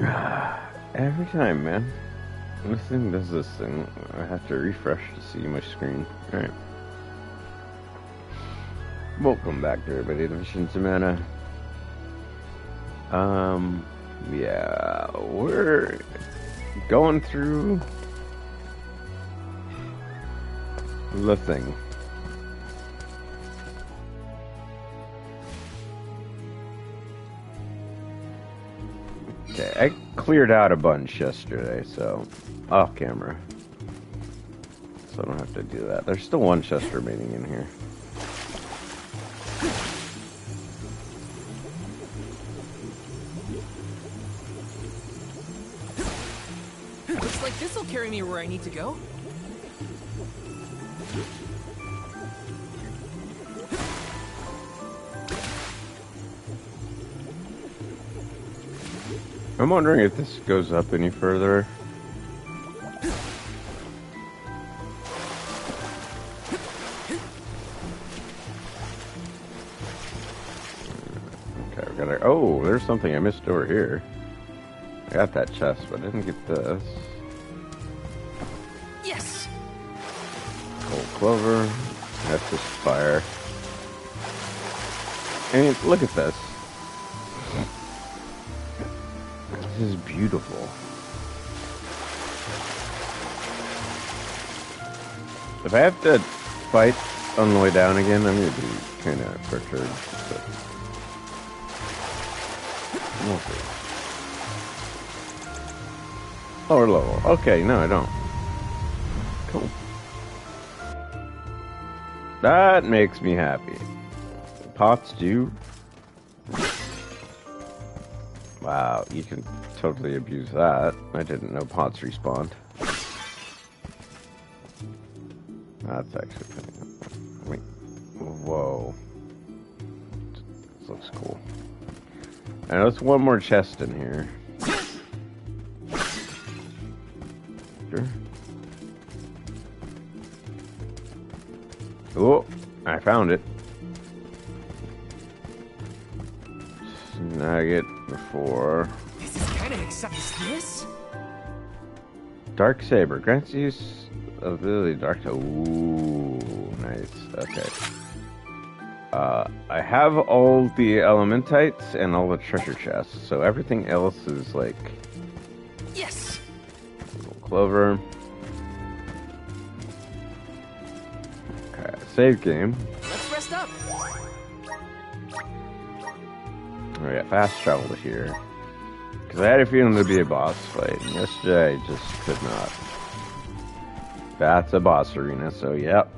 Every time, man. This thing does this thing. I have to refresh to see my screen. Alright. Welcome back to everybody to Mission Samana. Yeah, we're going through the thing. Okay, I cleared out a bunch yesterday, so off camera. So I don't have to do that. There's still one chest remaining in here. Looks like this'll carry me where I need to go. I'm wondering if this goes up any further. Okay, we gotta. Oh, there's something I missed over here. I got that chest, but I didn't get this. Yes. Gold clover. That's just fire. I mean, look at this. This is beautiful. If I have to fight on the way down again, I'm gonna be kind of perturbed. But we'll see. Lower level. Okay, no, I don't. Cool. That makes me happy. Pots do. Wow, you can totally abuse that. I didn't know pots respawned. That's actually pretty good. Wait. Whoa. This looks cool. And there's one more chest in here. Sure. Oh, I found it. Snag it before. This is kind of exciting. Is this? Dark Saber grants use of ability dark. Ooh, nice. Okay. I have all the elementites and all the treasure chests, so everything else is like. Yes. Clover. Okay, save game. Let's rest up. Oh yeah, fast travel to here. Because I had a feeling there'd be a boss fight, and yesterday I just could not. That's a boss arena, so yep.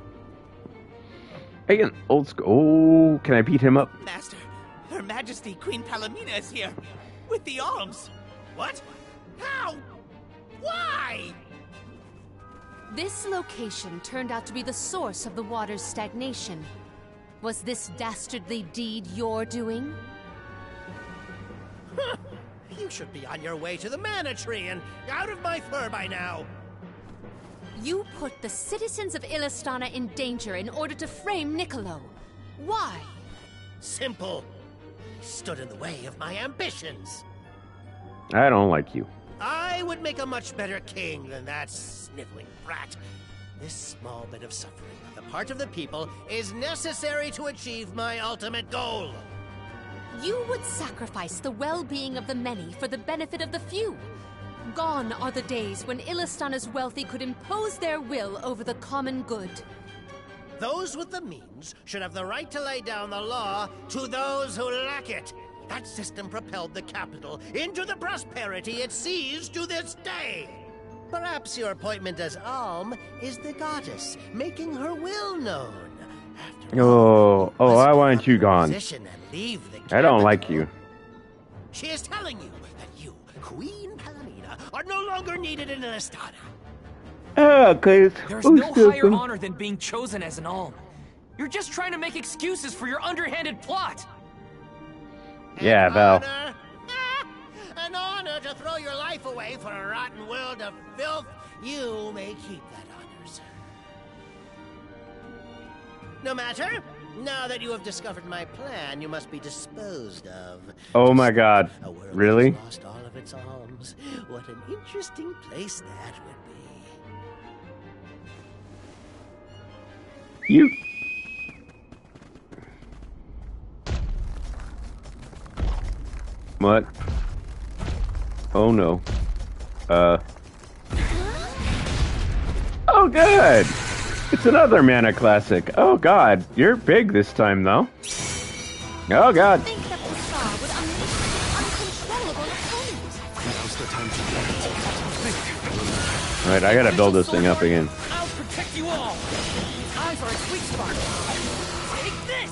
Again, old school. Oh, can I beat him up? Master, Her Majesty Queen Palomina is here. With the arms. What? How? Why? This location turned out to be the source of the water's stagnation. Was this dastardly deed your doing? You should be on your way to the mana tree and out of my fur by now. You put the citizens of Illistana in danger in order to frame Niccolo. Why? Simple. He stood in the way of my ambitions. I don't like you. I would make a much better king than that sniveling brat. This small bit of suffering on the part of the people is necessary to achieve my ultimate goal. You would sacrifice the well-being of the many for the benefit of the few. Gone are the days when Illistana's wealthy could impose their will over the common good. Those with the means should have the right to lay down the law to those who lack it. That system propelled the capital into the prosperity it sees to this day. Perhaps your appointment as Alm is the goddess, making her will known. I want you gone. I don't like you. She is telling you that you, Queen Palomina, are no longer needed in Illistana. There's no higher honor than being chosen as an alm. You're just trying to make excuses for your underhanded plot. Yeah, Val. An honor to throw your life away for a rotten world of filth. You may keep that honor, sir. No matter. Now that you have discovered my plan, you must be disposed of. Oh my god. Really? Lost all of its alms. realms. What an interesting place that would be. You. What? Oh no. Oh good! It's another mana classic. Oh god, you're big this time though. Oh god. Think that the star would unleash an uncontrollable opponent. Now's the time to act. Alright, I gotta build this thing up again. I'll protect you all. These eyes are its weak spot. Take this.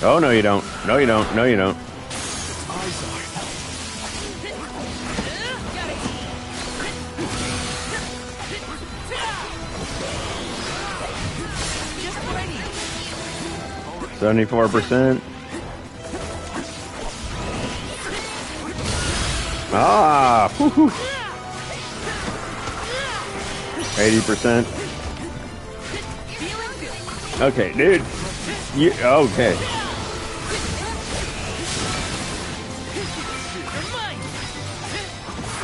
Oh no you don't. No you don't. No you don't. Eyes are. Got it. 74%. Ah, 80%. Okay, dude. You okay?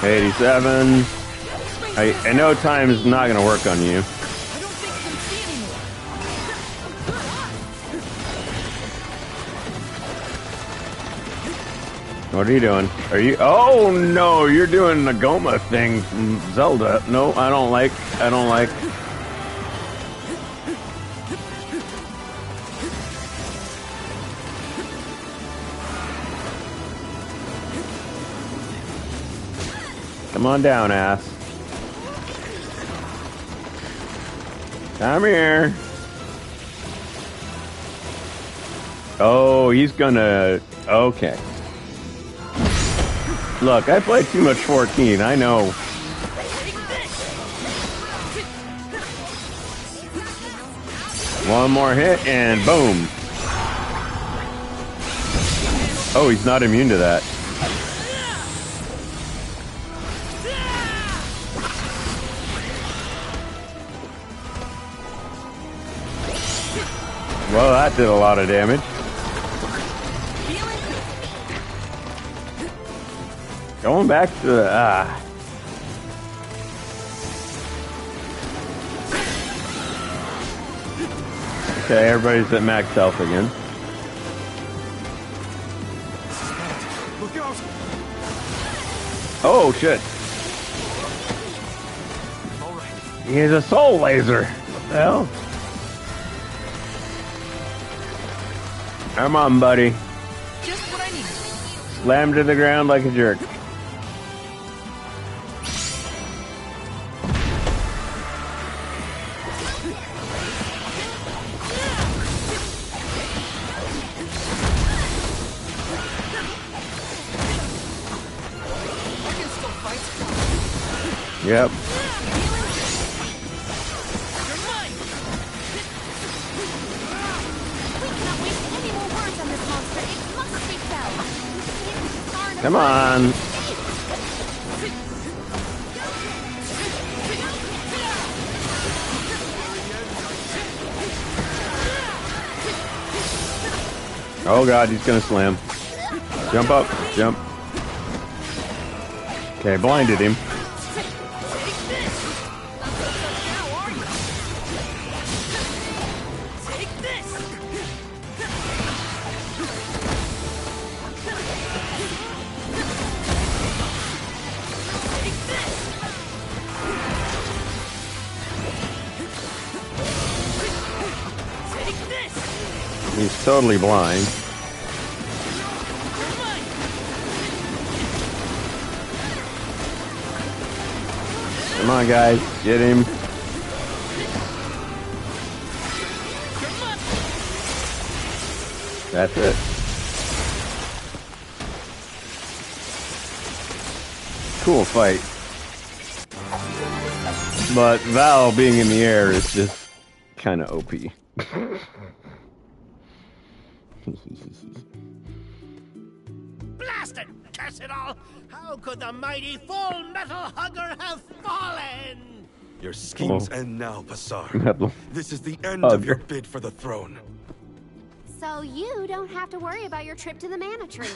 87. I know time is not gonna work on you. I don't think you can see anymore. What are you doing? Are you? Oh no, you're doing the Goma thing from Zelda. No, I don't like. I don't like. Come on down, ass. Come here. Oh, he's gonna... Okay. Look, I played too much 14, I know. One more hit and boom. Oh, he's not immune to that. Well, that did a lot of damage. Going back to the... Okay, everybody's at max health again. Look out! Oh, shit. All right. He's a soul laser. What the hell? Come on, buddy. Just what I need. Slam to the ground like a jerk. I can still fight. Yep. You're mine. We cannot waste any more words on this monster. It must be felled. Come on. Oh god, he's gonna slam. Jump up, jump. Okay, blinded him. Take this. Now are you? Take this. Take this. Take this. He's totally blind. You're mine. Come on, guys, get him. You're mine. That's it. Cool fight. But Val being in the air is just kind of OP. Blast it! Curse it all! How could the mighty Full Metal Hugger have fallen? Your schemes Oh. end now, Passar. Metal This is the end of your Hugger. bid for the throne. So you don't have to worry about your trip to the mana tree.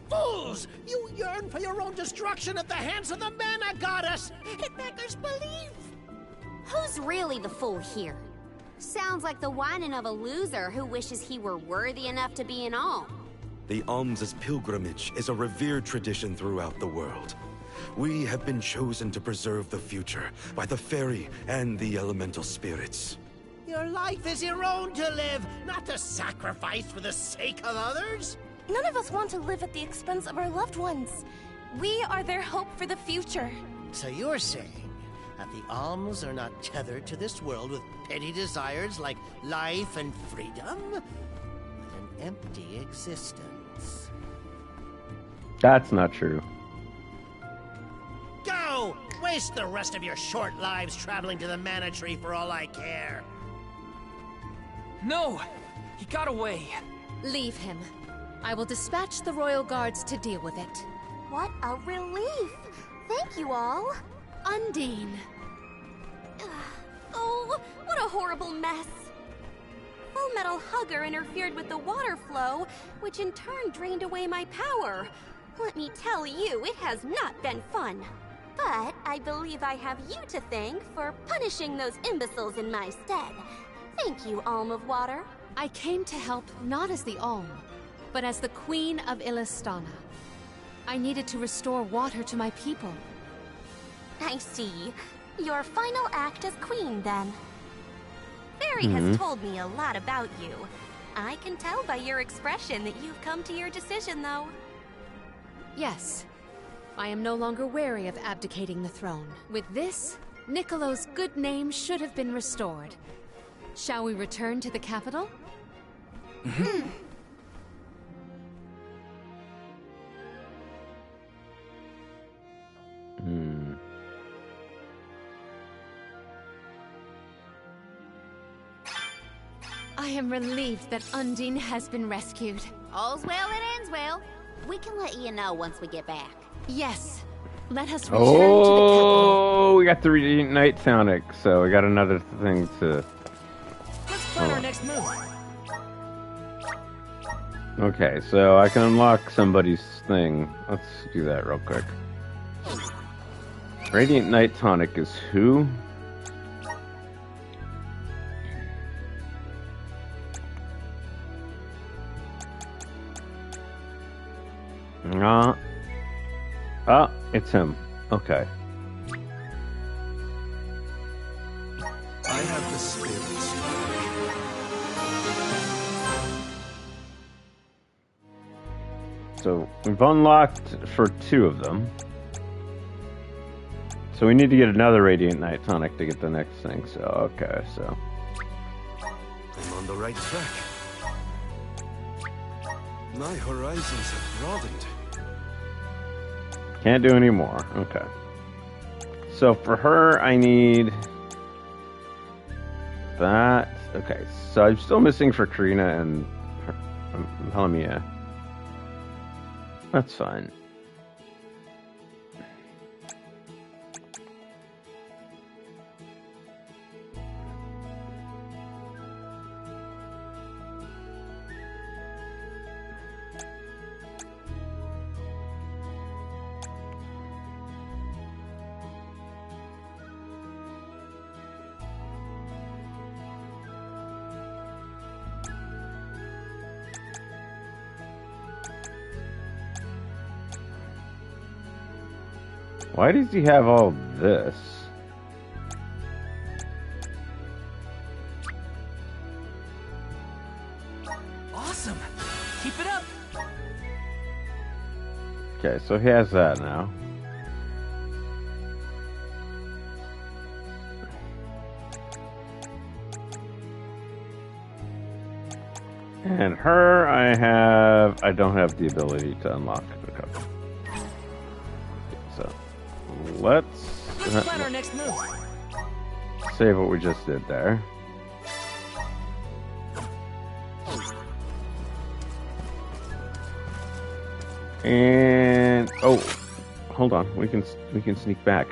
Fools! You yearn for your own destruction at the hands of the mana goddess! It beggars belief! Who's really the fool here? Sounds like the whining of a loser who wishes he were worthy enough to be an alm. The alms' pilgrimage is a revered tradition throughout the world. We have been chosen to preserve the future by the fairy and the elemental spirits. Your life is your own to live, not to sacrifice for the sake of others. None of us want to live at the expense of our loved ones. We are their hope for the future. So you're saying that the alms are not tethered to this world with petty desires like life and freedom, but an empty existence. That's not true. Go! Waste the rest of your short lives traveling to the mana tree for all I care. No! He got away. Leave him. I will dispatch the royal guards to deal with it. What a relief! Thank you all. Undine. Oh, what a horrible mess. Full Metal Hugger interfered with the water flow, which in turn drained away my power. Let me tell you, it has not been fun. But I believe I have you to thank for punishing those imbeciles in my stead. Thank you, Alm of Water. I came to help not as the Alm, but as the Queen of Illistana. I needed to restore water to my people. I see. Your final act as queen, then. Fairy has told me a lot about you. I can tell by your expression that you've come to your decision, though. Yes. I am no longer wary of abdicating the throne. With this, Niccolo's good name should have been restored. Shall we return to the capital? I am relieved that Undine has been rescued. All's well that ends well. We can let you know once we get back. Yes. Let us return to the capital. Oh, we got the Radiant Night tonic, so we got another thing to... Let's plan our next move. Okay, so I can unlock somebody's thing. Let's do that real quick. Radiant Night tonic is who? It's him. Okay. I have the spirits. So we've unlocked for 2 of them. So we need to get another Radiant Night tonic to get the next thing. So okay, so I'm on the right track. My horizons have broadened. can't do any more. Okay. So for her, I need that. Okay, so I'm still missing for Karina and Halamia. That's fine. Why does he have all this? Awesome. Keep it up. Okay, so he has that now. And her, I don't have the ability to unlock the couple. So, let's plan our next move. save what we just did there. And oh, hold on, we can sneak back.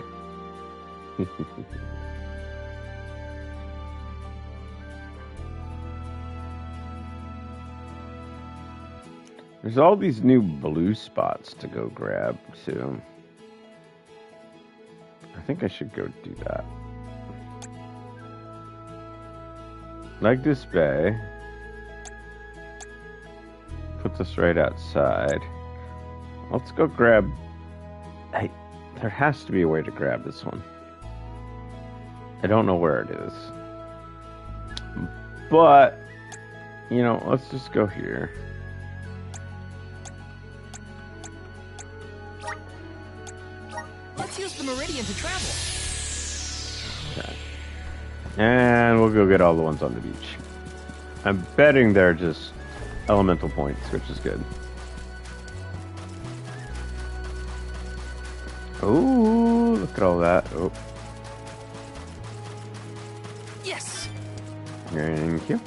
There's all these new blue spots to go grab, too. I think I should go do that. Like this bay. Put this right outside. Let's go grab... Hey, there has to be a way to grab this one. I don't know where it is. But, you know, let's just go here. Let's use the meridian to travel. Okay. And we'll go get all the ones on the beach. I'm betting they're just elemental points, which is good. Ooh, look at all that. Oh. Yes. Thank you.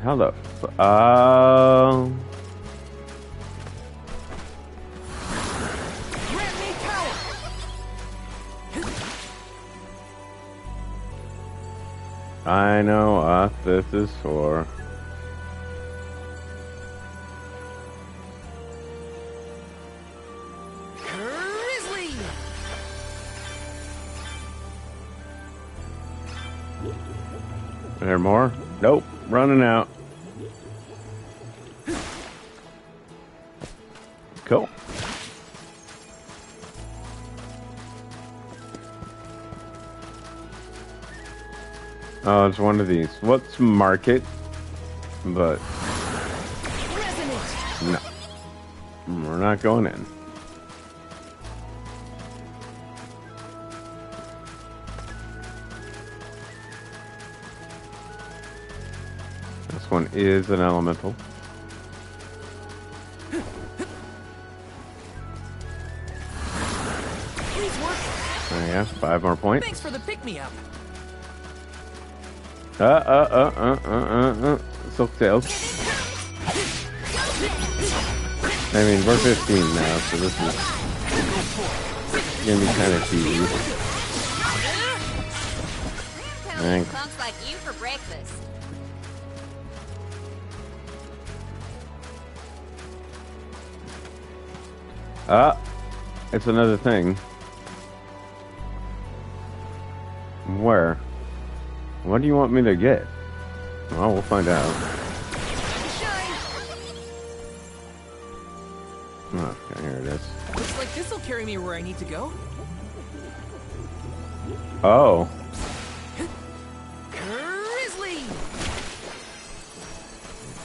How the Grant me power. I know what this is for. Grizzly. There more? Nope, running out. Cool. Oh, it's one of these. Let's mark it, but Resonate. no, we're not going in. This one is an elemental. Please work. Oh yeah, 5 more points. Thanks for the pick-me-up. Silktails. I mean, we're 15 now, so this is gonna be kind of easy. Thanks. Punks like you for breakfast. It's another thing. Where? What do you want me to get? Well, we'll find out. Okay, here it is. Looks like this'll carry me where I need to go. Oh. Grizzly.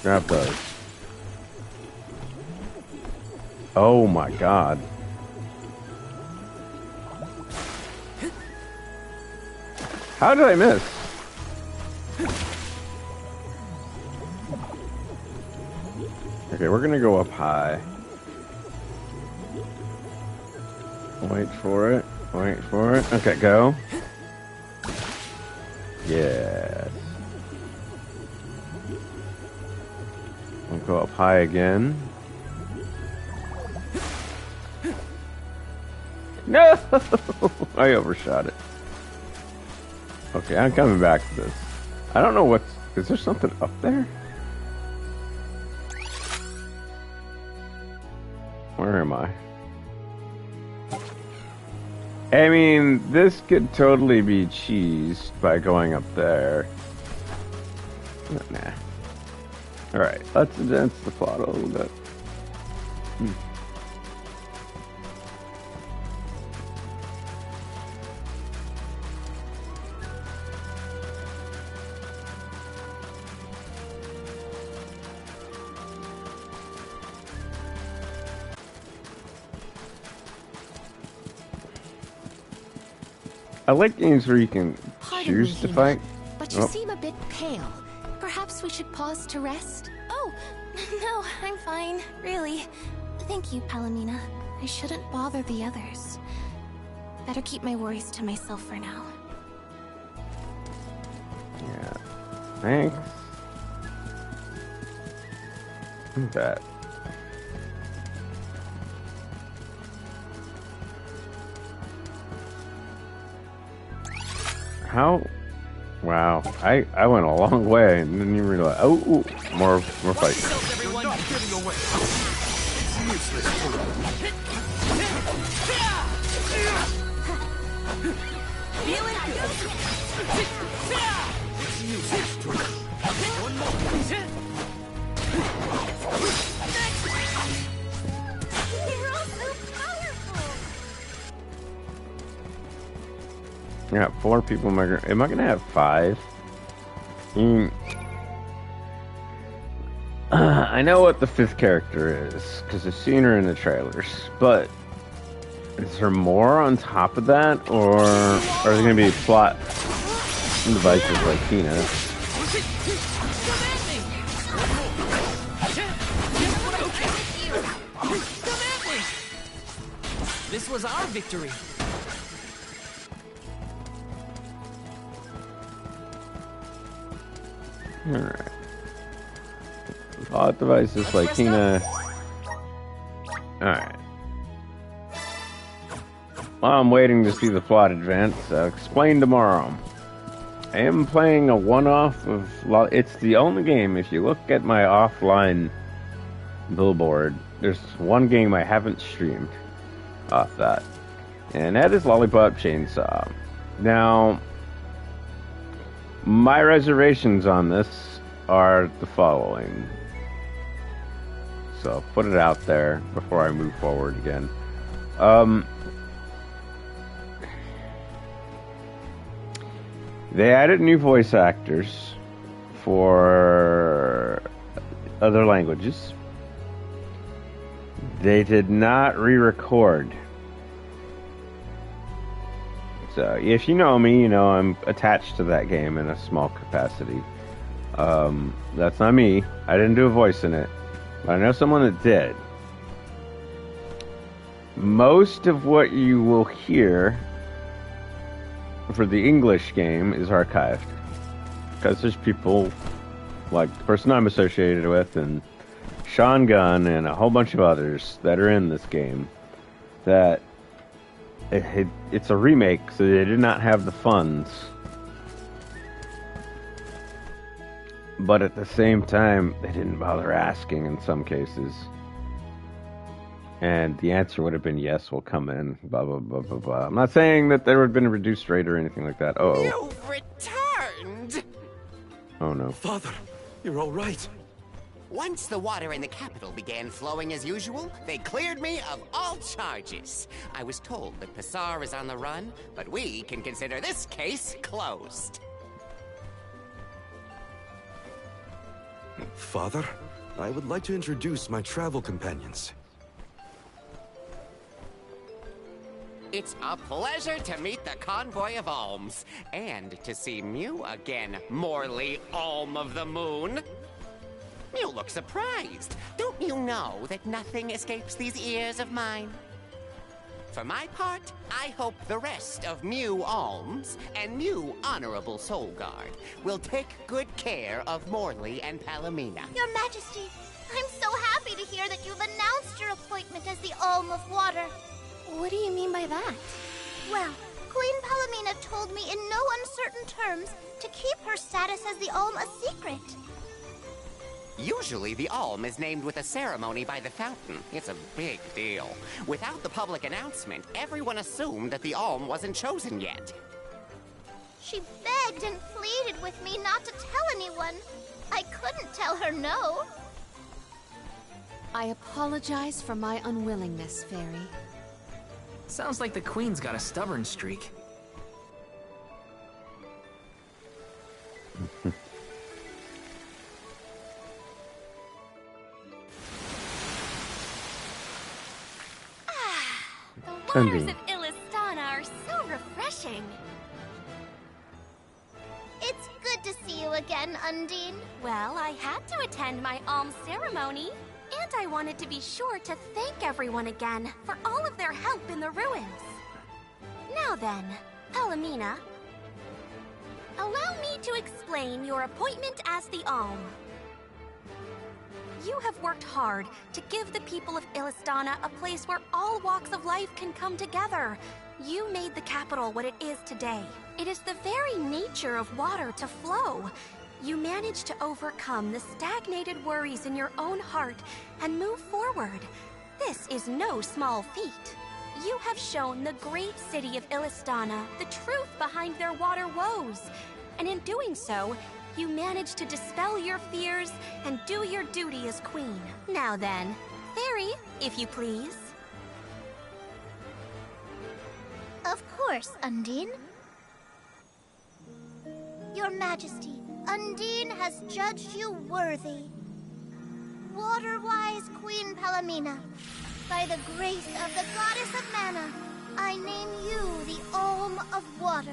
Grab those. Oh my god. How did I miss? Okay, we're gonna go up high. Wait for it. Wait for it. Okay, go. Yes. We'll go up high again. No! I overshot it. Okay, I'm coming back to this. I don't know what's... Is there something up there? Where am I? I mean, this could totally be cheesed by going up there. Nah. Alright, let's advance the plot a little bit. I like games where you can choose to fight. But you seem a bit pale. Perhaps we should pause to rest? Oh, no, I'm fine, really. Thank you, Palomina. I shouldn't bother the others. Better keep my worries to myself for now. Yeah. Thanks. Look at that. How? Wow. I went a long way and didn't even realize. Oh, more fight. everyone. You're not getting away. It's useless to Feel it good. It's useless to One more. They're all so powerful. I got 4 people. Am I gonna have 5? I know what the 5th character is because I've seen her in the trailers, but is there more on top of that, or are there going to be plot devices like Tina? Come at me! Come at me! This was our victory. Alright. Plot devices like Tina. Alright. While I'm waiting to see the plot advance, explain tomorrow. I am playing a one-off of... It's the only game, if you look at my offline billboard, there's one game I haven't streamed off that. And that is Lollipop Chainsaw. Now, my reservations on this are the following. So, put it out there before I move forward again. They added new voice actors for other languages. They did not re-record. So, if you know me, you know I'm attached to that game in a small capacity. That's not me. I didn't do a voice in it. But I know someone that did. Most of what you will hear for the English game is archived. Because there's people like the person I'm associated with and Sean Gunn and a whole bunch of others that are in this game that it's a remake, so they did not have the funds. But at the same time, they didn't bother asking in some cases. And the answer would have been yes, we'll come in, blah, blah, blah, blah, blah. I'm not saying that there would have been a reduced rate or anything like that. Uh-oh. You've returned! Oh, no. Father, you're all right. Once the water in the capital began flowing as usual, they cleared me of all charges. I was told that Passar is on the run, but we can consider this case closed. Father, I would like to introduce my travel companions. It's a pleasure to meet the convoy of alms, and to see Mew again, Morley Alm of the Moon. You look surprised. Don't you know that nothing escapes these ears of mine? For my part, I hope the rest of Mew Alms and Mew Honorable Soul Guard will take good care of Morley and Palomina. Your Majesty, I'm so happy to hear that you've announced your appointment as the Alm of Water. What do you mean by that? Well, Queen Palomina told me in no uncertain terms to keep her status as the Alm a secret. Usually the Alm is named with a ceremony by the fountain. It's a big deal. Without the public announcement, everyone assumed that the Alm wasn't chosen yet. She begged and pleaded with me not to tell anyone. I couldn't tell her no. I apologize for my unwillingness, Fairy. Sounds like the Queen's got a stubborn streak. The waters of Illistana are so refreshing. It's good to see you again, Undine. Well, I had to attend my alms ceremony, and I wanted to be sure to thank everyone again for all of their help in the ruins. Now then, Palomina, allow me to explain your appointment as the Alm. You have worked hard to give the people of Illistana a place where all walks of life can come together. You made the capital what it is today. It is the very nature of water to flow. you managed to overcome the stagnated worries in your own heart and move forward. This is no small feat. You have shown the great city of Illistana the truth behind their water woes, and in doing so, you managed to dispel your fears and do your duty as queen. Now then, Fairy, if you please. Of course, Undine. Your Majesty, Undine has judged you worthy. Water-wise Queen Palomina, by the grace of the Goddess of Mana, I name you the Alm of Water.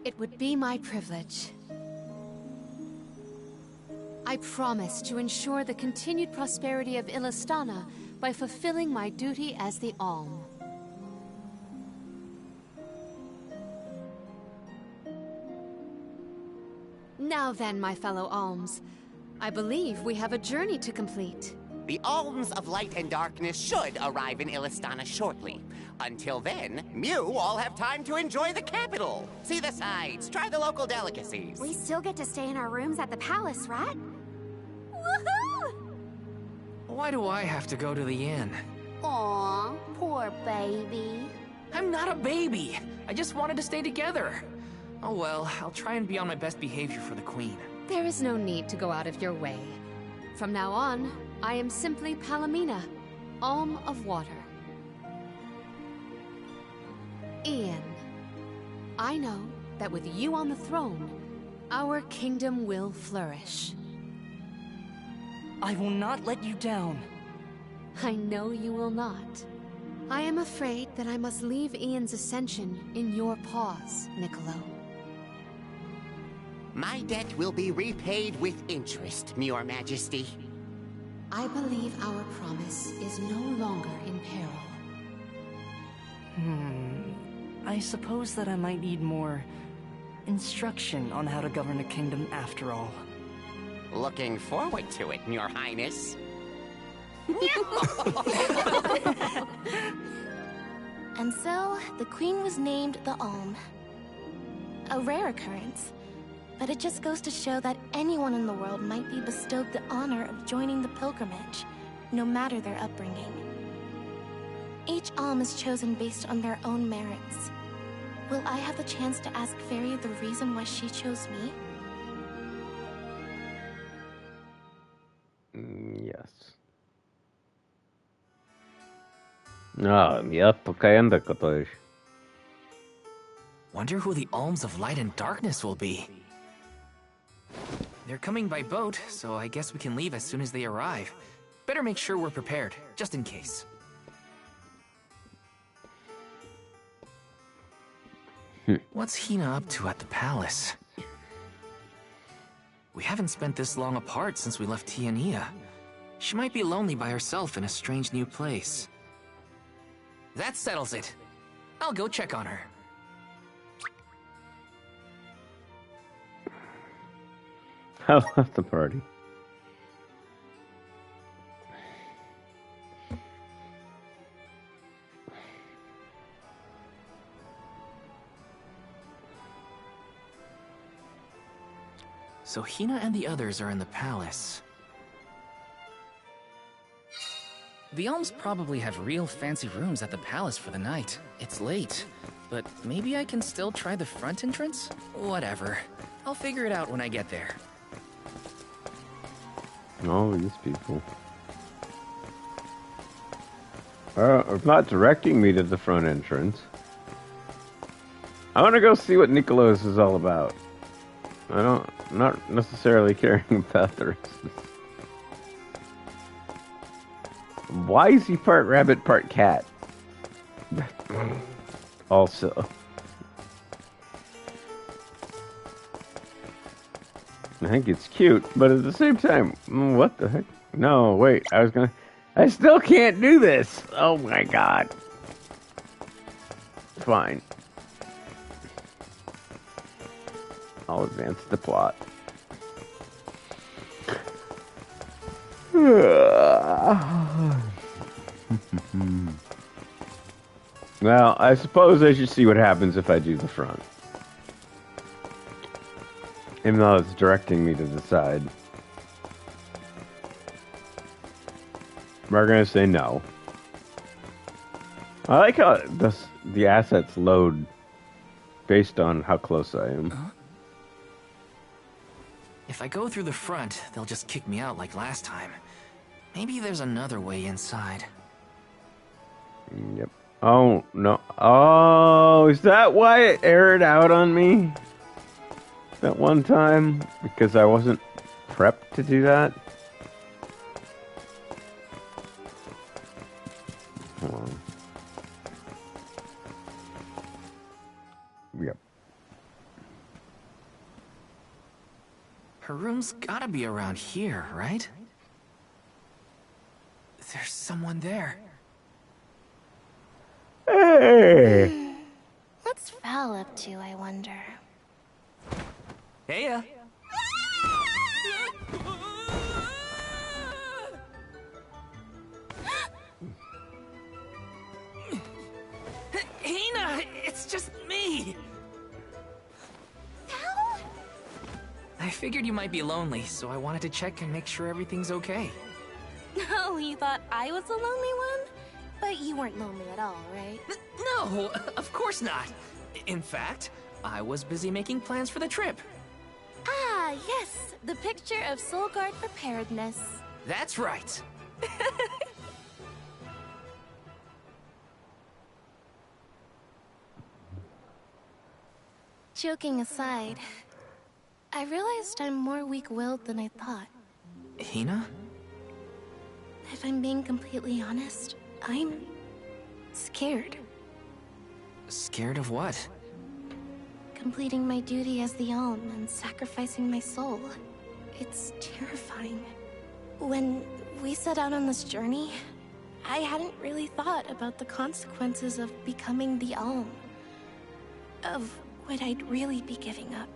It would be my privilege. I promise to ensure the continued prosperity of Illistana by fulfilling my duty as the Alm. Now then, my fellow Alms, I believe we have a journey to complete. The Alms of Light and Darkness should arrive in Illistana shortly. Until then, Mew all have time to enjoy the capital. See the sights, try the local delicacies. We still get to stay in our rooms at the palace, right? Woohoo! Why do I have to go to the inn? Aw, poor baby. I'm not a baby. I just wanted to stay together. Oh well, I'll try and be on my best behavior for the Queen. There is no need to go out of your way. From now on, I am simply Palomina, Alm of Water. Ian, I know that with you on the throne, our kingdom will flourish. I will not let you down. I know you will not. I am afraid that I must leave Ian's ascension in your paws, Niccolo. My debt will be repaid with interest, Your Majesty. I believe our promise is no longer in peril. I suppose that I might need more instruction on how to govern a kingdom after all. Looking forward to it, Your Highness. And so, the Queen was named the Alm. A rare occurrence, but it just goes to show that anyone in the world might be bestowed the honor of joining the pilgrimage, no matter their upbringing. Each Alm is chosen based on their own merits. Will I have the chance to ask Fairy the reason why she chose me? Yes. Yep, kayanda kotoś. Wonder who the Alms of Light and Darkness will be. They're coming by boat, so I guess we can leave as soon as they arrive. Better make sure we're prepared, just in case. What's Hina up to at the palace? We haven't spent this long apart since we left Tiania. She might be lonely by herself in a strange new place. That settles it. I'll go check on her. I left the party. So Hina and the others are in the palace. The Alms probably have real fancy rooms at the palace for the night. It's late, but maybe I can still try the front entrance? Whatever. I'll figure it out when I get there. Oh, these people. It's not directing me to the front entrance. I want to go see what Nicholas is all about. I'm not necessarily caring about the rest of this. Why is he part rabbit, part cat? Also. I think it's cute, but at the same time, what the heck? No, wait, I still can't do this! Oh my god. Fine. I'll advance the plot. Well, I suppose I should see what happens if I do the front. Even though it's directing me to decide. We're gonna say no. I like how the assets load based on how close I am. Huh? If I go through the front, they'll just kick me out like last time. Maybe there's another way inside. Yep. Oh, no. Oh, is that why it aired out on me? That one time? Because I wasn't prepped to do that? Hold on. Yep. Her room's gotta be around here, right? There's someone there. Hey! What's Val up to, I wonder? Heya! Hina! It's just me! Val? I figured you might be lonely, so I wanted to check and make sure everything's okay. Oh, you thought I was the lonely one? But you weren't lonely at all, right? No, of course not. In fact, I was busy making plans for the trip. Ah, yes, the picture of Soul Guard preparedness. That's right. Joking aside, I realized I'm more weak-willed than I thought. Hina? If I'm being completely honest, I'm scared. Scared of what? Completing my duty as the Alm and sacrificing my soul. It's terrifying. When we set out on this journey, I hadn't really thought about the consequences of becoming the Alm. Of what I'd really be giving up.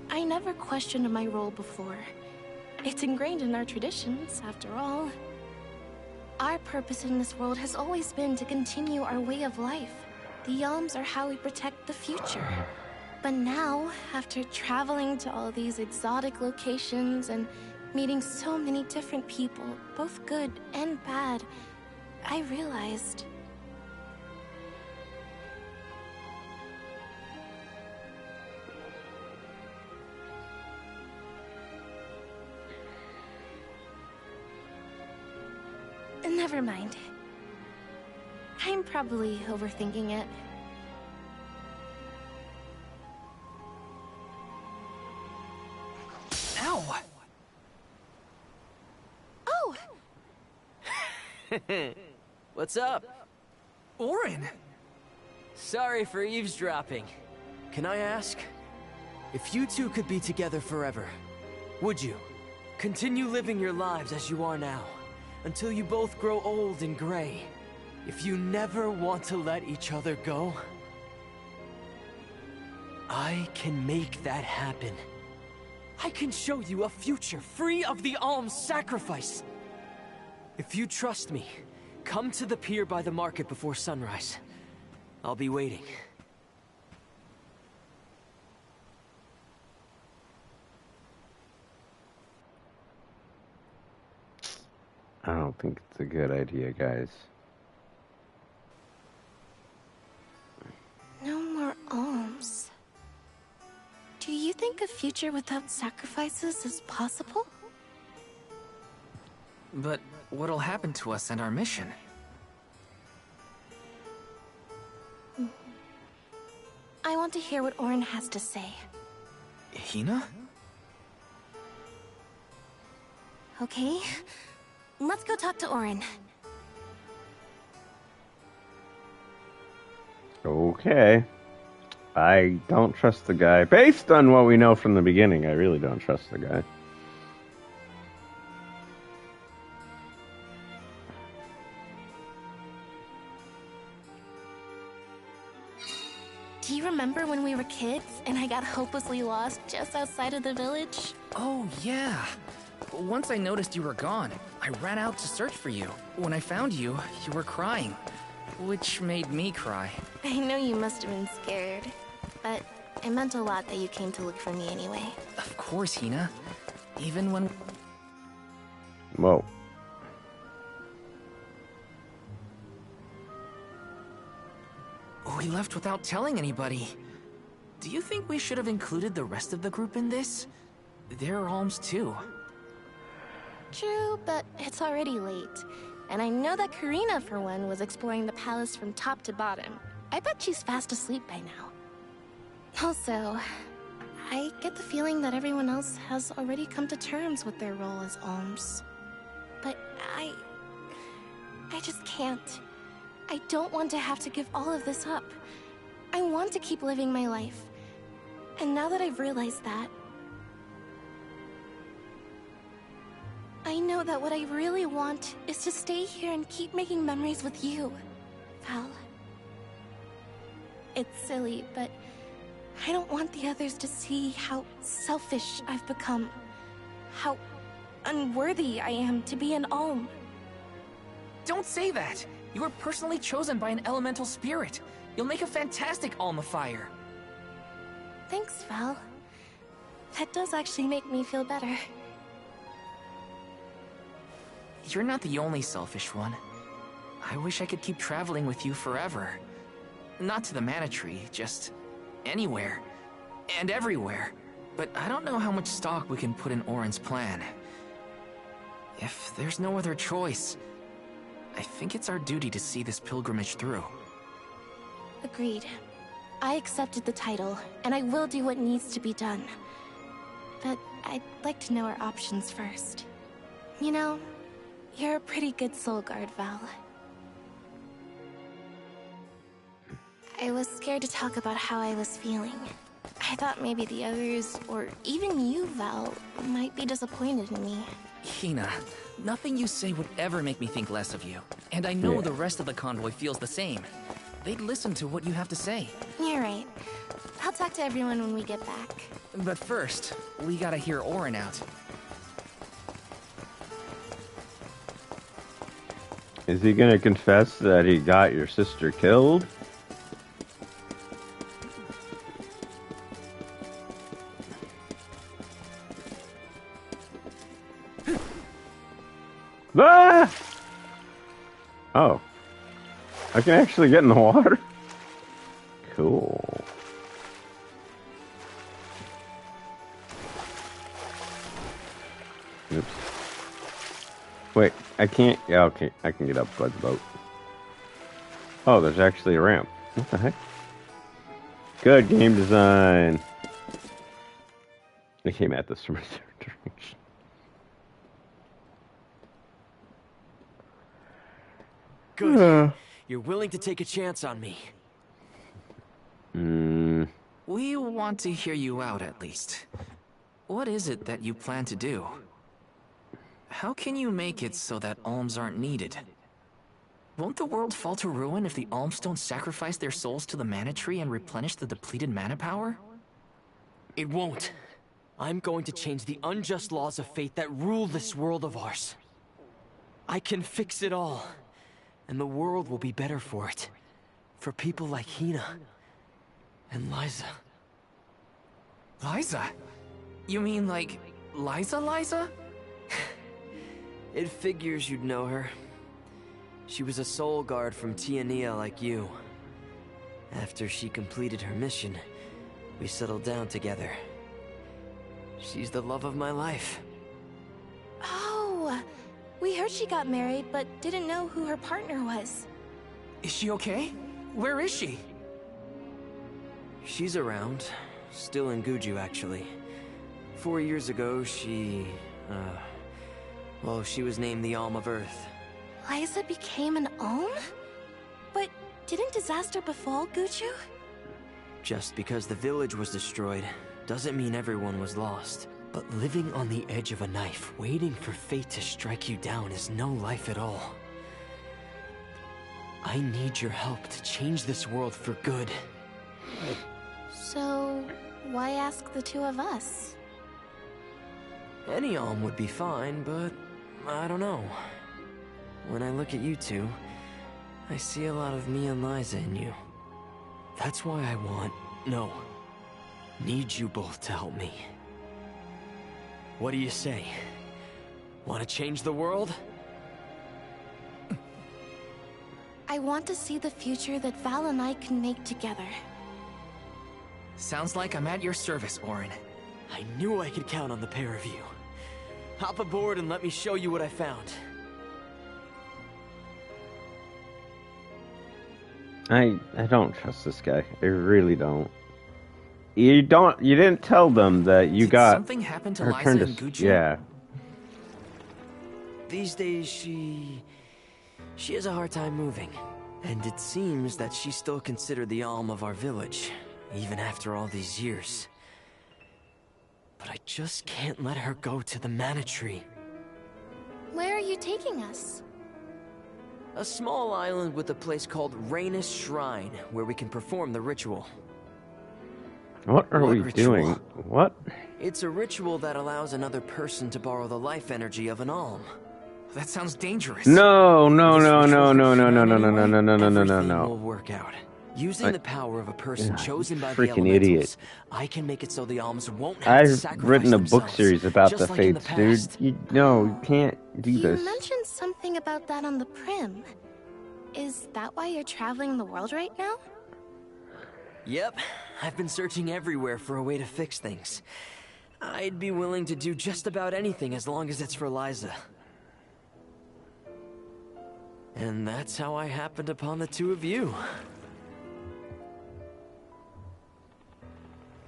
I never questioned my role before. It's ingrained in our traditions, after all. Our purpose in this world has always been to continue our way of life. The Alms are how we protect the future. But now, after traveling to all these exotic locations and meeting so many different people, both good and bad, I realized... Never mind. I'm probably overthinking it. Ow! Oh! What's up? Orin! Sorry for eavesdropping. Can I ask? If you two could be together forever, would you? Continue living your lives as you are now, until you both grow old and gray. If you never want to let each other go, I can make that happen. I can show you a future free of the Alm's sacrifice. If you trust me, come to the pier by the market before sunrise. I'll be waiting. I don't think it's a good idea, guys. No more alms. Do you think a future without sacrifices is possible? But what'll happen to us and our mission? I want to hear what Orin has to say. Hina? Okay, let's go talk to Orin. Okay. I don't trust the guy. Based on what we know from the beginning, I really don't trust the guy. Do you remember when we were kids and I got hopelessly lost just outside of the village? Oh, yeah. Once I noticed you were gone, I ran out to search for you. When I found you, you were crying, which made me cry. I know you must have been scared, but it meant a lot that you came to look for me anyway. Of course, Hina. Even when... Whoa. We left without telling anybody. Do you think we should have included the rest of the group in this? They're alms too. True, but it's already late. And I know that Karina, for one, was exploring the palace from top to bottom. I bet she's fast asleep by now. Also, I get the feeling that everyone else has already come to terms with their role as alms. But I just can't. I don't want to have to give all of this up. I want to keep living my life. And now that I've realized that, I know that what I really want is to stay here and keep making memories with you, Val. It's silly, but I don't want the others to see how selfish I've become. How unworthy I am to be an alm. Don't say that! You were personally chosen by an elemental spirit. You'll make a fantastic almifier. Thanks, Val. That does actually make me feel better. You're not the only selfish one. I wish I could keep traveling with you forever. Not to the Mana Tree, just anywhere. And everywhere. But I don't know how much stock we can put in Auron's plan. If there's no other choice, I think it's our duty to see this pilgrimage through. Agreed. I accepted the title, and I will do what needs to be done. But I'd like to know our options first. You know, you're a pretty good soul guard, Val. I was scared to talk about how I was feeling. I thought maybe the others, or even you, Val, might be disappointed in me. Hina, nothing you say would ever make me think less of you. And I know Yeah. the rest of the convoy feels the same. They'd listen to what you have to say. You're right. I'll talk to everyone when we get back. But first, we gotta hear Auron out. Is he gonna confess that he got your sister killed? Ah! Oh. I can actually get in the water? Cool. Oops. Wait, I can't... Yeah, okay. I can get up by the boat. Oh, there's actually a ramp. What the heck? Good game design. I came at this from a different direction. Good. You're willing to take a chance on me. We want to hear you out, at least. What is it that you plan to do? How can you make it so that alms aren't needed? Won't the world fall to ruin if the alms don't sacrifice their souls to the Mana Tree and replenish the depleted mana power? It won't. I'm going to change the unjust laws of fate that rule this world of ours. I can fix it all. And the world will be better for it. For people like Hina. And Liza. Liza? You mean like Liza? It figures you'd know her. She was a soul guard from Tiania like you. After she completed her mission, we settled down together. She's the love of my life. Oh, we heard she got married, but didn't know who her partner was. Is she okay? Where is she? She's around. Still in Guju, actually. 4 years ago, well, she was named the Alm of Earth. Liza became an alm? But didn't disaster befall Guju? Just because the village was destroyed, doesn't mean everyone was lost. But living on the edge of a knife, waiting for fate to strike you down is no life at all. I need your help to change this world for good. So, why ask the two of us? Any alm would be fine, but I don't know. When I look at you two, I see a lot of me and Liza in you. That's why I want... No. need you both to help me. What do you say? Want to change the world? I want to see the future that Val and I can make together. Sounds like I'm at your service, Orin. I knew I could count on the pair of you. Hop aboard and let me show you what I found. I don't trust this guy. I really don't. You didn't tell them that you got something happen to her Liza turned and to- Gucci? Yeah. These days, she has a hard time moving. And it seems that she's still considered the alm of our village, even after all these years. But I just can't let her go to the Mana Tree. Where are you taking us? A small island with a place called Rhaenys Shrine, where we can perform the ritual. What are we ritual? doing? What? It's a ritual that allows another person to borrow the life energy of an alm. That sounds dangerous. No, no, This no, ritual no, no, works no, for no, them no, no, no, anyway. no, no, no, no, Everything no. will work out. Using the power of a person chosen by the freaking elementals, idiot. I can make it so the alms won't have to I've sacrifice written a book themselves, series about just the like in fates, dude. past. You can't do You this. mentioned something about that on the Prim. Is that why you're traveling the world right now? Yep, I've been searching everywhere for a way to fix things. I'd be willing to do just about anything as long as it's for Liza. And that's how I happened upon the two of you.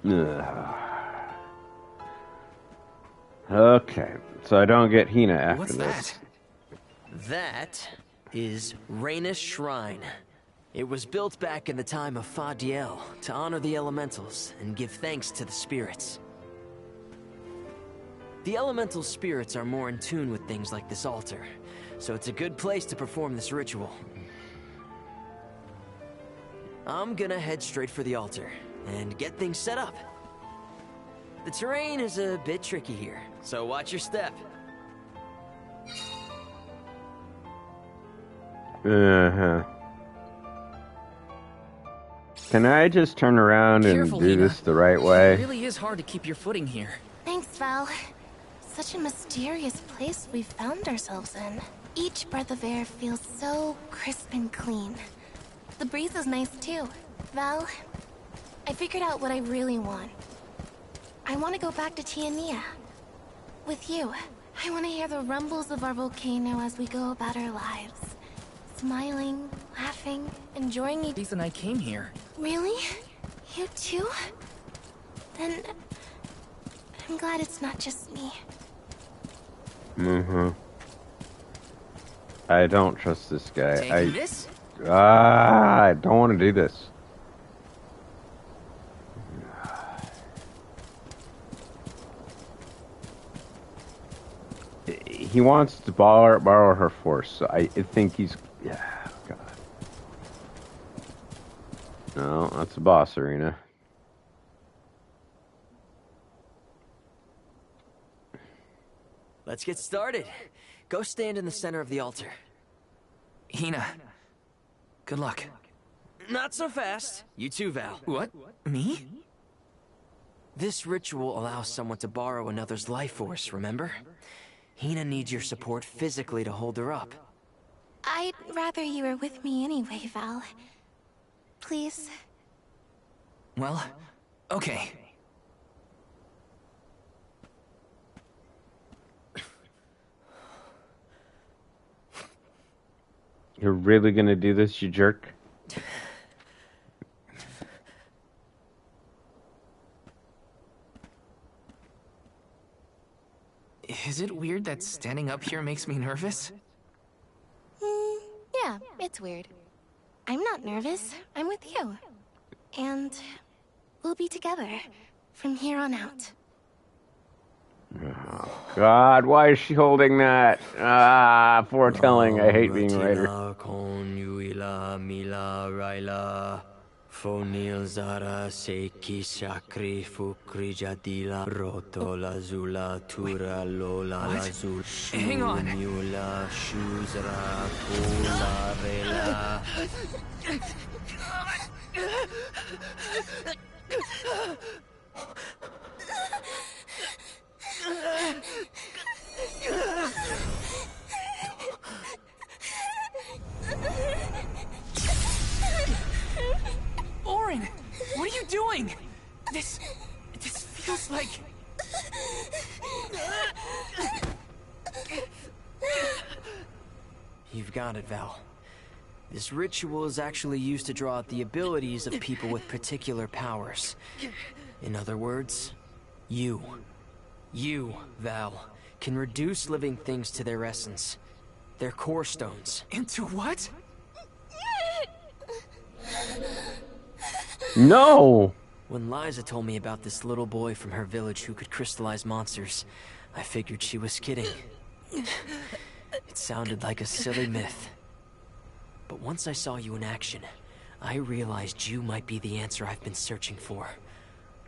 Ugh. Okay, so I don't get Hina after What's this. That is Rhaenys Shrine. It was built back in the time of Fadiel to honor the elementals and give thanks to the spirits. The elemental spirits are more in tune with things like this altar, so it's a good place to perform this ritual. I'm gonna head straight for the altar and get things set up. The terrain is a bit tricky here, so watch your step. Uh-huh. Can I just turn around and Careful, do Hina. this the right It way? really is hard to keep your footing here. Thanks, Val. Such a mysterious place we've found ourselves in. Each breath of air feels so crisp and clean. The breeze is nice too. Val, I figured out what I really want. I want to go back to Tiania. With you. I want to hear the rumbles of our volcano as we go about our lives. Smiling, laughing, enjoying each... The reason I came here. Really? You too? Then... I'm glad it's not just me. Mm-hmm. I don't trust this guy. Taking this? I don't want to do this. He wants to borrow her force, so I think he's... Yeah, God. No, that's a boss arena. Let's get started. Go stand in the center of the altar. Hina, good luck. Not so fast. You too, Val. What? Me? This ritual allows someone to borrow another's life force, remember? Hina needs your support physically to hold her up. I'd rather you were with me anyway, Val. Please. Well, okay. You're really gonna do this, you jerk? Is it weird that standing up here makes me nervous? Yeah, it's weird. I'm not nervous. I'm with you. And we'll be together from here on out. Oh, God, why is she holding that? Foretelling. I hate being a writer. Fonil Zara Seki Shakri Fukri Jadila Rotola Zula Tura Lola Lazul Hang on. Mula Shuzra Kula Rela You've got it, Val. This ritual is actually used to draw out the abilities of people with particular powers. In other words, you, Val, can reduce living things to their essence. Their core stones. Into what? No! When Liza told me about this little boy from her village who could crystallize monsters, I figured she was kidding. It sounded like a silly myth. But once I saw you in action, I realized you might be the answer I've been searching for.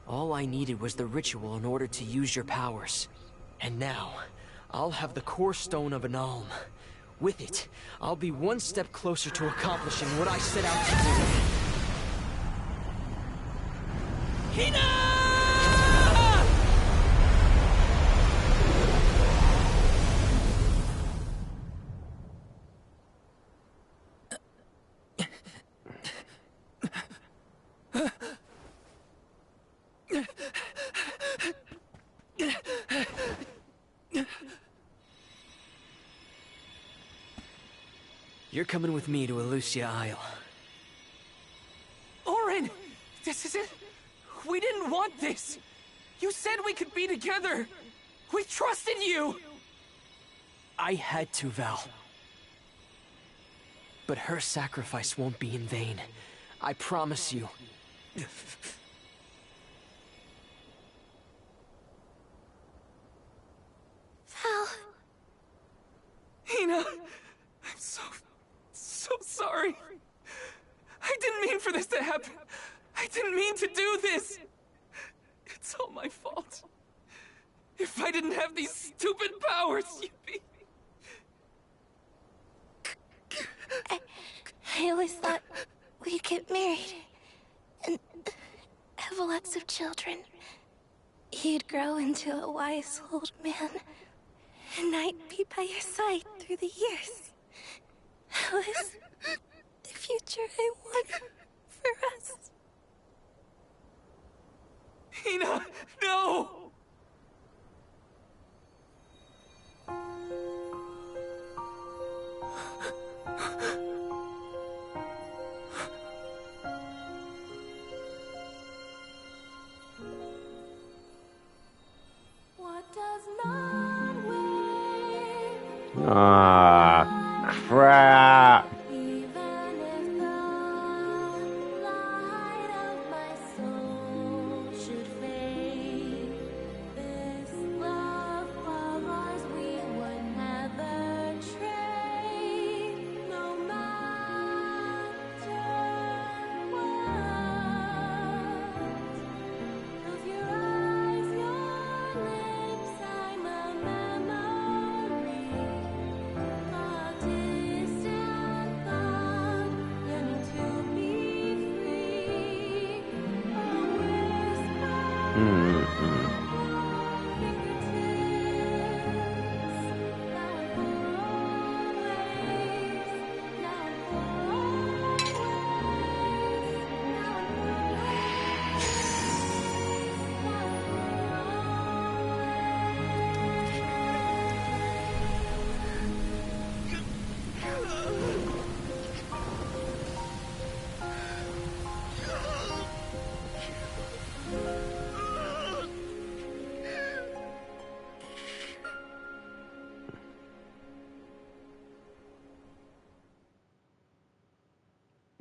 All I needed was the ritual in order to use your powers. And now, I'll have the core stone of an Alm. With it, I'll be one step closer to accomplishing what I set out to do. Hina! You're coming with me to Elusia Isle. Orin! This isn't... We didn't want this! You said we could be together! We trusted you! I had to, Val. But her sacrifice won't be in vain. I promise you. Val. Hina! I'm so sorry. I didn't mean for this to happen. I didn't mean to do this. It's all my fault. If I didn't have these stupid powers, you'd be... I always thought we'd get married and have lots of children. You'd grow into a wise old man, and I'd be by your side through the years. That was the future I wanted for us. Hina, no! What does not wait? Ah, crap. Even if the light of my soul should fade, this love of ours we would never trade, no matter what. Close your eyes, your lips, I'm a memory, a distant thought, yearning to be free, a whisper on your fingertips, now and for always, now and for always, now and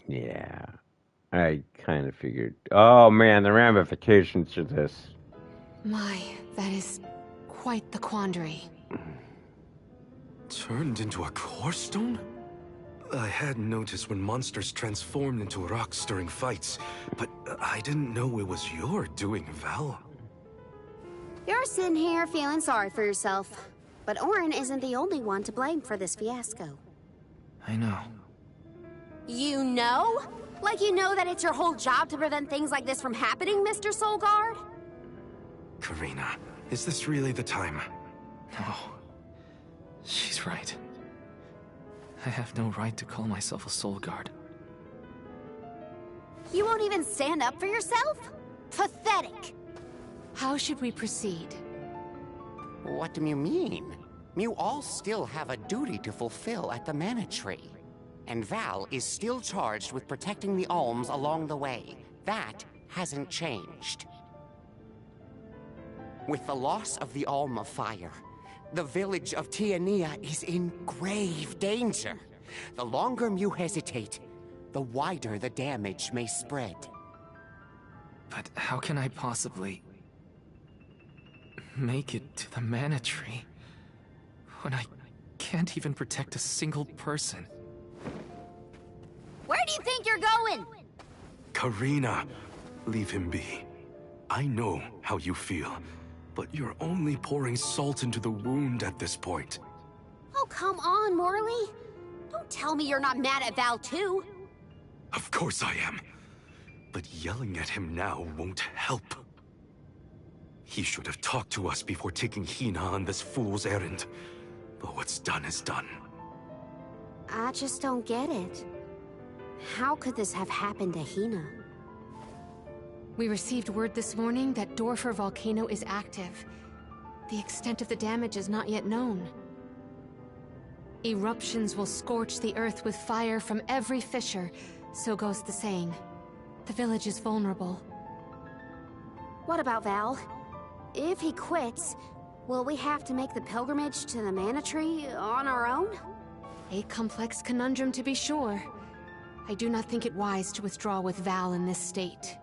Yeah, I kind of figured. Oh man, the ramifications to this. My, that is quite the quandary. Turned into a core stone? I had noticed when monsters transformed into rocks during fights, but I didn't know it was your doing, Val. You're sitting here feeling sorry for yourself. But Orin isn't the only one to blame for this fiasco. I know. You know? Like you know that it's your whole job to prevent things like this from happening, Mr. Soulguard? Karina, is this really the time? No. She's right. I have no right to call myself a soul guard. You won't even stand up for yourself? Pathetic. How should we proceed? What do you mean? you all still have a duty to fulfill at the Mana Tree. And Val is still charged with protecting the Alms along the way. That hasn't changed. With the loss of the Alm of Fire, the village of Tiania is in grave danger. The longer you hesitate, the wider the damage may spread. But how can I possibly make it to the Mana Tree when I can't even protect a single person? Where do you think you're going? Karina, leave him be. I know how you feel, but you're only pouring salt into the wound at this point. Oh, come on, Morley. Don't tell me you're not mad at Val, too. Of course I am. But yelling at him now won't help. He should have talked to us before taking Hina on this fool's errand. But what's done is done. I just don't get it. How could this have happened to Hina? We received word this morning that Dorfer Volcano is active. The extent of the damage is not yet known. Eruptions will scorch the earth with fire from every fissure, so goes the saying. The village is vulnerable. What about Val? If he quits, will we have to make the pilgrimage to the Mana Tree on our own? A complex conundrum to be sure. I do not think it wise to withdraw with Val in this state.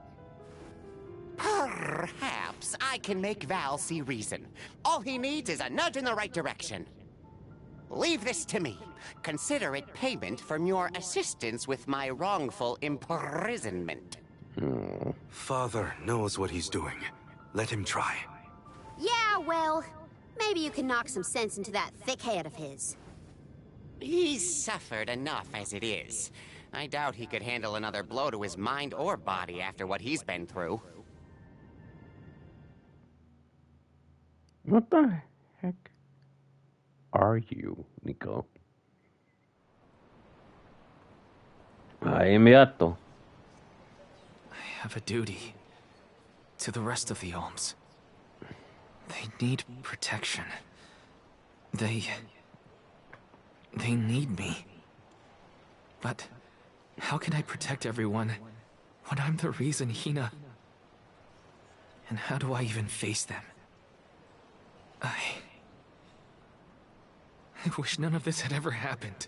Perhaps I can make Val see reason. All he needs is a nudge in the right direction. Leave this to me. Consider it payment from your assistance with my wrongful imprisonment. Father knows what he's doing. Let him try. Yeah, well, maybe you can knock some sense into that thick head of his. He's suffered enough as it is. I doubt he could handle another blow to his mind or body after what he's been through. What the heck are you, Nico? Inviato. I have a duty to the rest of the Alms. They need protection. They need me. But how can I protect everyone when I'm the reason Hina... And how do I even face them? I wish none of this had ever happened.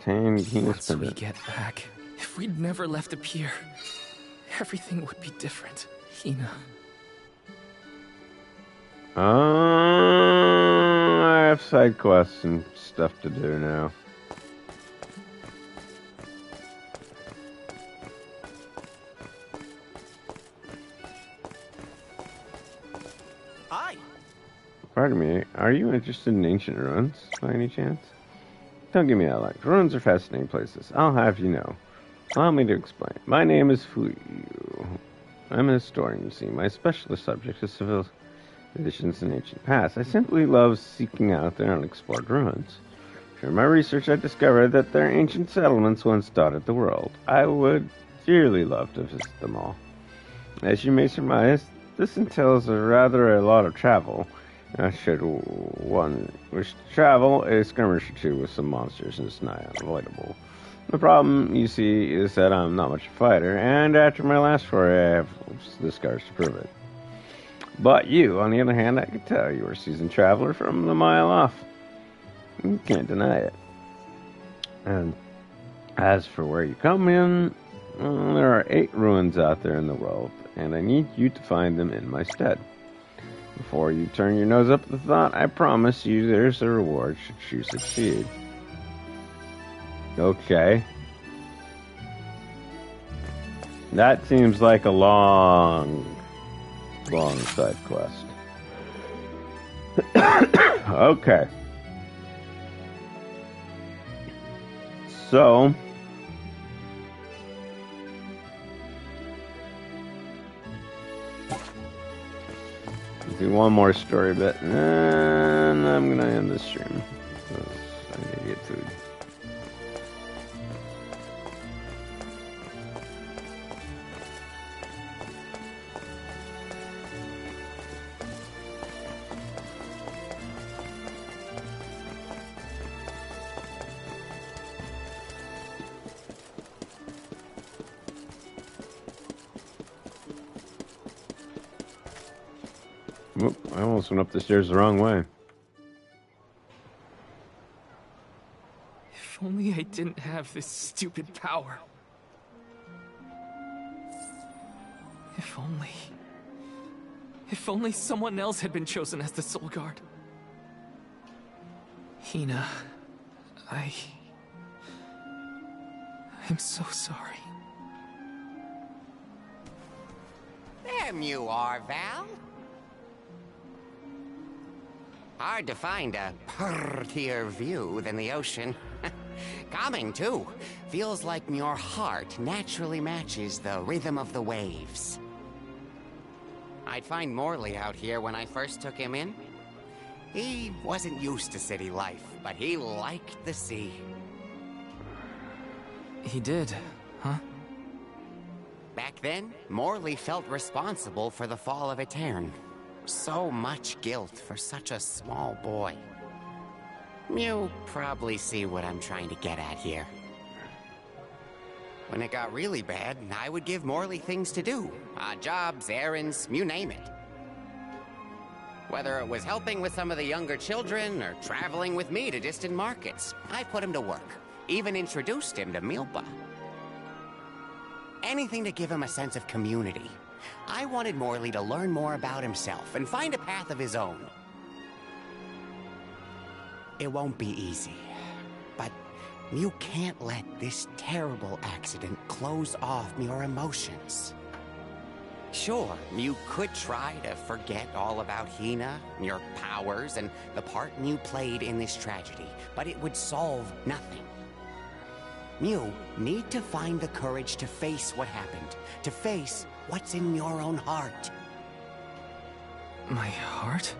Once we get back, if we'd never left the pier, everything would be different, Hina. I have side quests and stuff to do now. Hi. Pardon me, are you interested in ancient ruins, by any chance? Don't give me that look. Ruins are fascinating places. I'll have you know. Allow me to explain. My name is Fuyu. I'm an historian, you see. My specialist subject is civilizations in ancient past. I simply love seeking out their unexplored ruins. Through my research, I discovered that their ancient settlements once dotted the world. I would dearly love to visit them all. As you may surmise, this entails a lot of travel. Should one wish to travel, a skirmish or two with some monsters is nigh unavoidable. The problem, you see, is that I'm not much of a fighter, and after my last foray, I have the scars to prove it. But you, on the other hand, I could tell you were a seasoned traveler from a mile off. You can't deny it. And as for where you come in, well, there are 8 ruins out there in the world, and I need you to find them in my stead. Before you turn your nose up at the thought, I promise you there's a reward should you succeed. Okay. That seems like a long side quest. Okay. So... do one more story bit, and I'm gonna end this stream. I need to get food. Oop, I almost went up the stairs the wrong way. If only I didn't have this stupid power. If only someone else had been chosen as the Soul Guard. Hina, I'm so sorry. There you are, Val. Hard to find a prettier view than the ocean. Calming, too. Feels like your heart naturally matches the rhythm of the waves. I'd find Morley out here when I first took him in. He wasn't used to city life, but he liked the sea. He did, huh? Back then, Morley felt responsible for the fall of Etern. So much guilt for such a small boy. You probably see what I'm trying to get at here. When it got really bad, I would give Morley things to do. Odd jobs, errands, you name it. Whether it was helping with some of the younger children or traveling with me to distant markets, I put him to work. Even introduced him to Milpa. Anything to give him a sense of community. I wanted Morley to learn more about himself and find a path of his own. It won't be easy, but you can't let this terrible accident close off your emotions. Sure, you could try to forget all about Hina, your powers, and the part you played in this tragedy, but it would solve nothing. You need to find the courage to face what happened, to face what's in your own heart. My heart?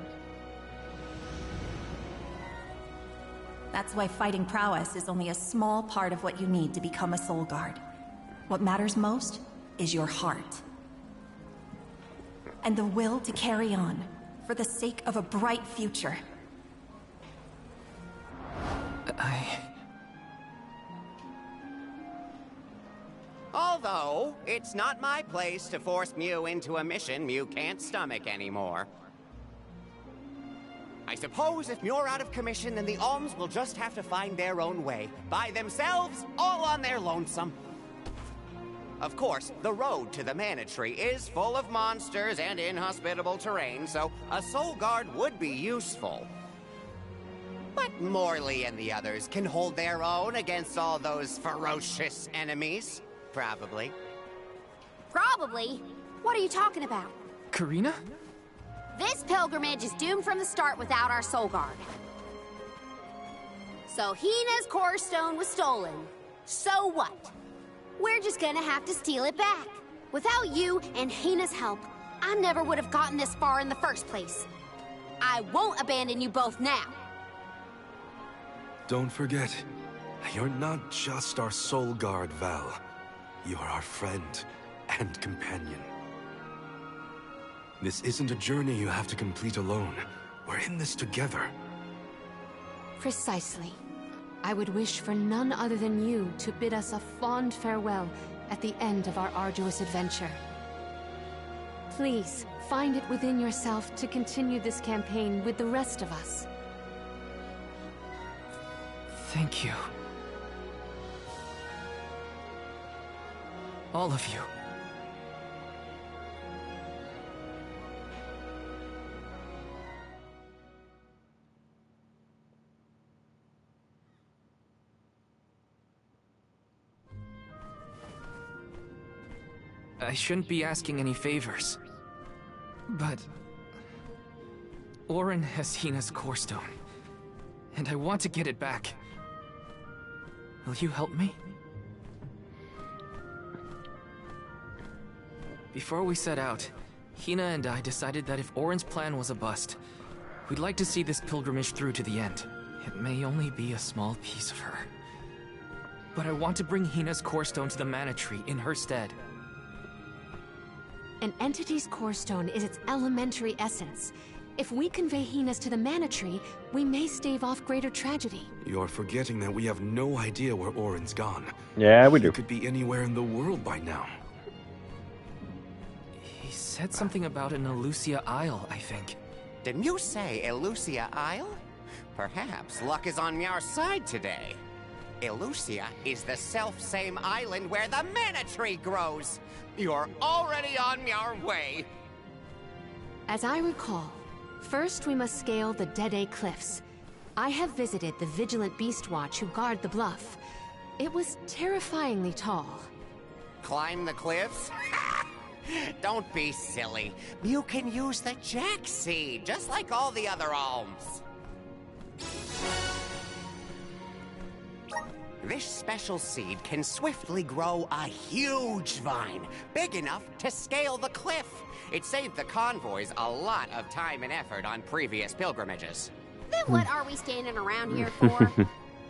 That's why fighting prowess is only a small part of what you need to become a Soul Guard. What matters most is your heart. And the will to carry on, for the sake of a bright future. Although, it's not my place to force Mew into a mission Mew can't stomach anymore. I suppose if Mew're out of commission, then the Alms will just have to find their own way. By themselves, all on their lonesome. Of course, the road to the Mana Tree is full of monsters and inhospitable terrain, so a Soul Guard would be useful. But Morley and the others can hold their own against all those ferocious enemies. Probably. Probably? What are you talking about? Karina? This pilgrimage is doomed from the start without our Soul Guard. So Hina's core stone was stolen. So what? We're just gonna have to steal it back. Without you and Hina's help, I never would have gotten this far in the first place. I won't abandon you both now. Don't forget, you're not just our Soul Guard, Val. You're our friend and companion. This isn't a journey you have to complete alone. We're in this together. Precisely. I would wish for none other than you to bid us a fond farewell at the end of our arduous adventure. Please, find it within yourself to continue this campaign with the rest of us. Thank you. All of you. I shouldn't be asking any favors, but Orin has Hina's core stone, and I want to get it back. Will you help me? Before we set out, Hina and I decided that if Orin's plan was a bust, we'd like to see this pilgrimage through to the end. It may only be a small piece of her, but I want to bring Hina's core stone to the Mana Tree in her stead. An entity's core stone is its elementary essence. If we convey Hina's to the Mana Tree, we may stave off greater tragedy. You're forgetting that we have no idea where Orin's gone. Yeah, we do. He could be anywhere in the world by now. He said something about an Elusia Isle, I think. Didn't you say Elusia Isle? Perhaps luck is on your side today. Elusia is the self-same island where the mana tree grows. You're already on your way. As I recall, first we must scale the Dead Cliffs. I have visited the Vigilant Beast Watch who guard the bluff. It was terrifyingly tall. Climb the cliffs? Don't be silly. You can use the Jack Seed, just like all the other alms. This special seed can swiftly grow a huge vine, big enough to scale the cliff. It saved the convoys a lot of time and effort on previous pilgrimages. Then what are we standing around here for?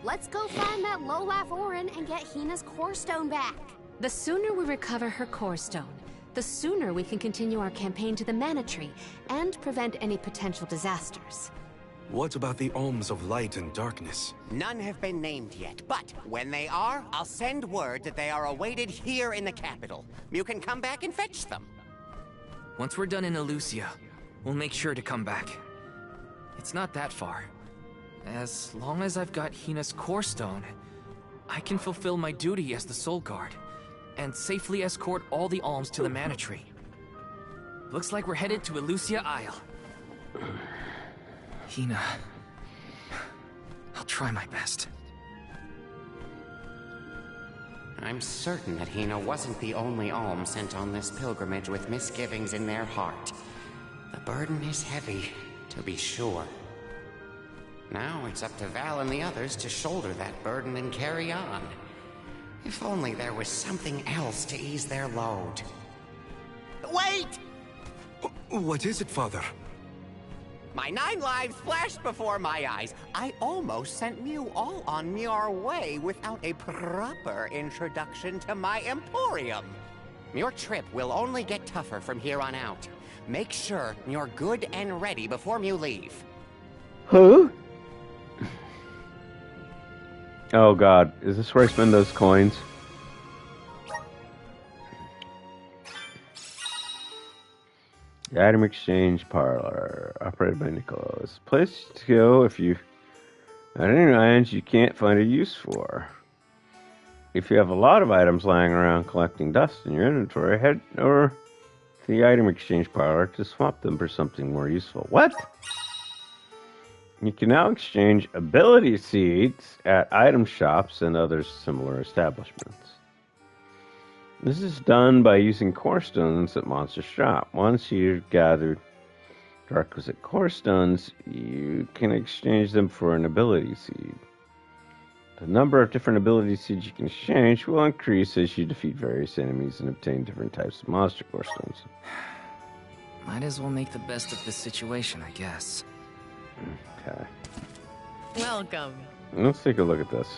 Let's go find that Lowlife Orin and get Hina's core stone back. The sooner we recover her core stone, the sooner we can continue our campaign to the Mana Tree and prevent any potential disasters. What about the alms of light and darkness? None have been named yet, but when they are, I'll send word that they are awaited here in the capital. You can come back and fetch them. Once we're done in Elusia, we'll make sure to come back. It's not that far. As long as I've got Hina's core stone, I can fulfill my duty as the Soul Guard and safely escort all the alms to the Mana Tree. Looks like we're headed to Elusia Isle. Hina, I'll try my best. I'm certain that Hina wasn't the only alm sent on this pilgrimage with misgivings in their heart. The burden is heavy, to be sure. Now it's up to Val and the others to shoulder that burden and carry on. If only there was something else to ease their load. Wait! What is it, Father? My 9 lives flashed before my eyes. I almost sent you all on your way without a proper introduction to my Emporium. Your trip will only get tougher from here on out. Make sure you're good and ready before you leave. Who? Oh god, is this where I spend those coins? The item exchange parlor, operated by Nicholas. Place to go if you have any items you can't find a use for. If you have a lot of items lying around collecting dust in your inventory, head over to the item exchange parlor to swap them for something more useful. What? You can now exchange ability seeds at item shops and other similar establishments. This is done by using core stones at Monster Shop. Once you've gathered requisite core stones, you can exchange them for an ability seed. The number of different ability seeds you can exchange will increase as you defeat various enemies and obtain different types of monster core stones. Might as well make the best of this situation, I guess. Okay. Welcome. Let's take a look at this.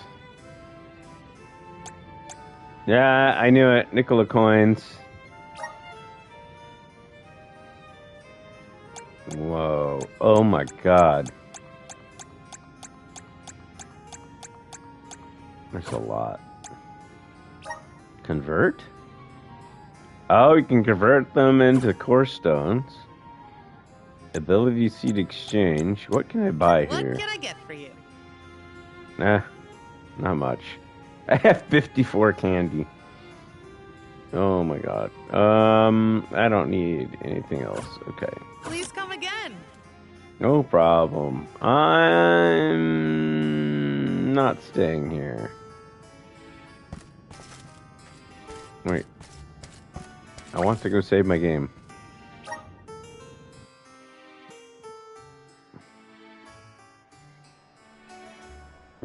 Yeah, I knew it. Nicola coins. Whoa. Oh my god. There's a lot. Convert? Oh, you can convert them into core stones. Ability seed exchange. What can I buy here? What can I get for you? Nah, not much. I have 54 candy. Oh my god. I don't need anything else. Okay. Please come again. No problem. I'm not staying here. Wait. I want to go save my game.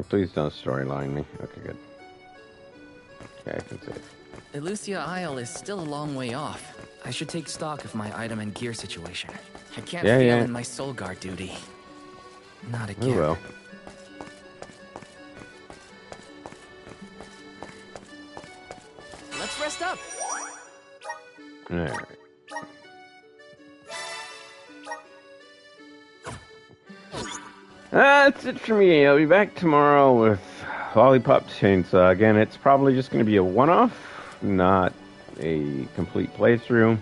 Please don't storyline me. Okay, good. Okay, I can save. Elusia Isle is still a long way off. I should take stock of my item and gear situation. I can't fail in my Soul Guard duty. Not again. Oh well. Let's rest up. Alright. That's it for me. I'll be back tomorrow with Lollipop Chainsaw. Again, it's probably just going to be a one-off, not a complete playthrough.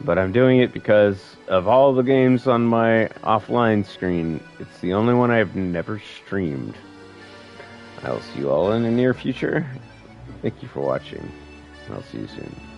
But I'm doing it because of all the games on my offline screen, it's the only one I've never streamed. I'll see you all in the near future. Thank you for watching. I'll see you soon.